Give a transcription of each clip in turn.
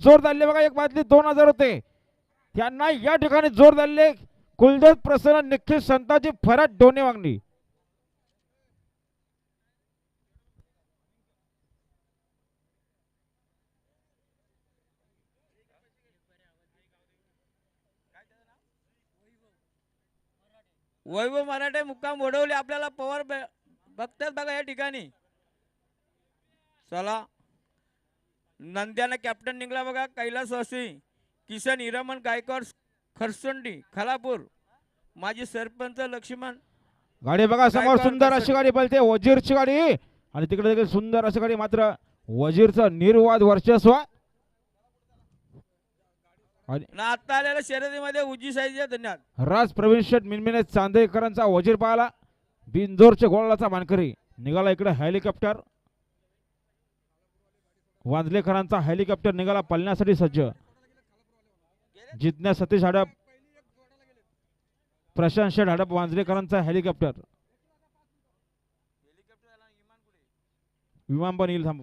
जोर द्याले बघा. एक बादली 2000 होते. त्यांना या ठिकाणी जोर द्याले कुलदेव प्रसन्न निखिल संताजी फराट डोने वांगणी. वैभव मराठे मुक्काम वडवले. आपल्याला पवार बघतात बघा या ठिकाणी. चला नंद्यानं कॅप्टन निघला बघा. कैलास वासी, किसन हिरामन गायकवाड खरसुंडी खालापूर, माजी सरपंच लक्ष्मण. गाडी बघा समोर गायकवाड सुंदर अशी खरसुंडी. गाडी पळते वजीरची गाडी आणि तिकडे देखील सुंदर अशी गाडी. मात्र वजीरचं निर्वाद वर्चस्व आणि आणि आता आलेल्या शर्यतीमध्ये उजी साईचे धन्यवाद. राज प्रवीण शेठ मिनमिने चांदेकरांचा वजीर पाहिला. बिंजोरच्या गोळाचा मानकरी निघाला. इकडे हेलिकॉप्टर वांजलेकरांचा हेलिकॉप्टर निघाला पळण्यासाठी सज्ज. जिज्ञा सतीश हडप, प्रशांत शेठ हडप वांजलेकरांचा हेलिकॉप्टर. विमान पण येईल थांब.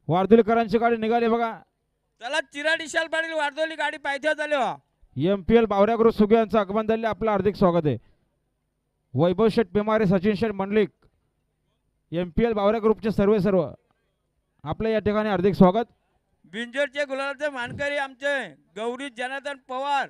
वारदुलीकरांची गाडी निघाली बघा. चला चिराड विशाल पाटील वारदोली गाडी पायथ्यावर झाली वा. MPL बावऱ्या ग्रुप सुगे यांचं आगमन झाले. आपलं हार्दिक स्वागत आहे. वैभव शेठ पेमारे, सचिन शेठ मंडलिक, MPL बावऱ्या ग्रुपचे सर्व आपलं या ठिकाणी हार्दिक स्वागत. बिंजोरचे गुलाबाचे मानकरी आमचे गौरी जनार्दन पवार